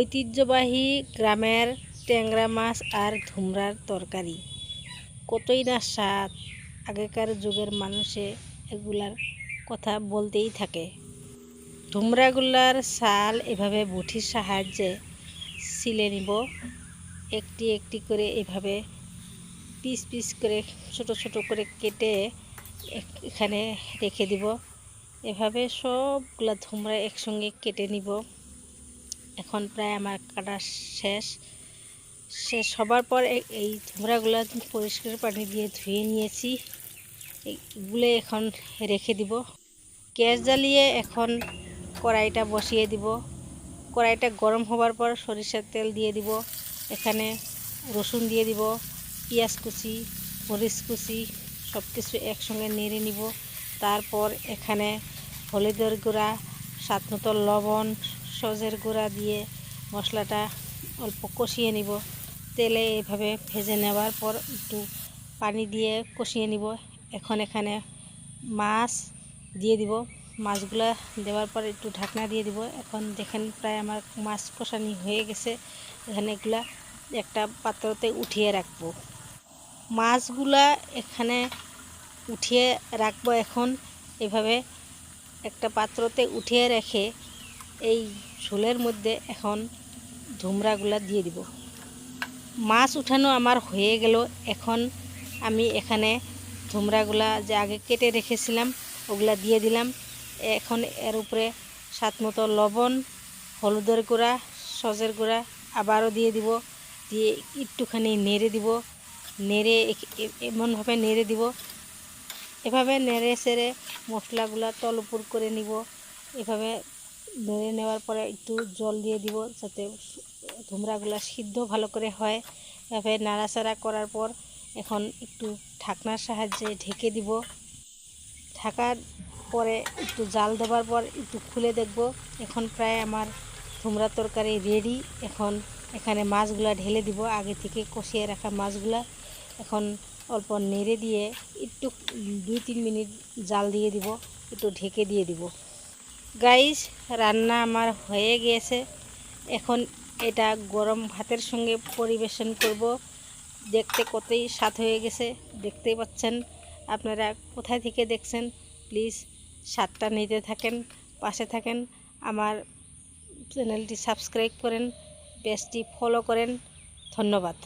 ঐতিহ্যবাহী গ্রামের ট্যাংরা মাছ আর ধুমরার তরকারি কতই না স্বাদ। আগেকার যুগের মানুষে এগুলার কথা বলতেই থাকে। ধুমরাগুলার ছাল এভাবে বটির সাহায্যে ছিলে নিব, একটি একটি করে এভাবে পিস পিস করে ছোট ছোট করে কেটে এখানে রেখে দিব। এভাবে সবগুলা ধুমরা একসঙ্গে কেটে নিব। এখন প্রায় আমার কাটা শেষ হবার পর এই ধুমরাগুলো পরিষ্কার পানি দিয়ে ধুয়ে নিয়েছি। এগুলো এখন রেখে দিব। গ্যাস জ্বালিয়ে এখন কড়াইটা বসিয়ে দিব। কড়াইটা গরম হবার পর সরিষার তেল দিয়ে দিব। এখানে রসুন দিয়ে দিব, পেঁয়াজ কুচি, মরিচ কুচি সব কিছু একসঙ্গে নেড়ে নিব। তারপর এখানে হলুদের গুঁড়া, স্বাদ মতো লবণ, সজের গুঁড়া দিয়ে মশলাটা অল্প কষিয়ে নিব। তেলে এভাবে ভেজে নেওয়ার পর একটু পানি দিয়ে কষিয়ে নিব। এখন এখানে মাছ দিয়ে দিব। মাছগুলা দেওয়ার পর একটু ঢাকনা দিয়ে দিব। এখন দেখেন প্রায় আমার মাছ কষানি হয়ে গেছে। এখানে এগুলা একটা পাত্রতে উঠিয়ে রাখবো। মাছগুলা এখানে উঠিয়ে রাখবো। এখন এভাবে একটা পাত্রতে উঠিয়ে রেখে এই ঝোলের মধ্যে এখন ধুমরাগুলা দিয়ে দিব। মাছ উঠানো আমার হয়ে গেল। এখন আমি এখানে ধুমরাগুলা যে আগে কেটে রেখেছিলাম ওগুলা দিয়ে দিলাম। এখন এর উপরে স্বাদ মতো লবণ, হলুদের গুঁড়া, সজের গুঁড়া আবারও দিয়ে দিব। দিয়ে একটুখানি নেড়ে দিব। নেড়ে এমনভাবে নেড়ে দিব, এভাবে নেড়ে চেড়ে মশলাগুলা তল উপর করে নিব। এভাবে নেড়ে নেওয়ার পরে একটু জল দিয়ে দিব যাতে ধুমরাগুলা সিদ্ধ ভালো করে হয়। এভাবে নাড়াচাড়া করার পর এখন একটু ঢাকনার সাহায্যে ঢেকে দিব। ঢাকার পরে একটু জাল দেওয়ার পর একটু খুলে দেখব। এখন প্রায় আমার ধুমরা তরকারি রেডি। এখন এখানে মাছগুলা ঢেলে দিব, আগে থেকে কষিয়ে রাখা মাছগুলা। এখন অল্প নেড়ে দিয়ে একটু 2-3 মিনিট জাল দিয়ে দিব, একটু ঢেকে দিয়ে দিব। গাইস, রান্না আমার হয়ে গিয়েছে। এখন এটা গরম ভাতের সঙ্গে পরিবেশন করব। দেখতে কতই স্বাদ হয়ে গেছে, দেখতেই পাচ্ছেন। আপনারা কোথায় থেকে দেখছেন প্লিজ স্বাদটা নিতে থাকেন, পাশে থাকেন। আমার চ্যানেলটি সাবস্ক্রাইব করেন, পেজটি ফলো করেন। ধন্যবাদ।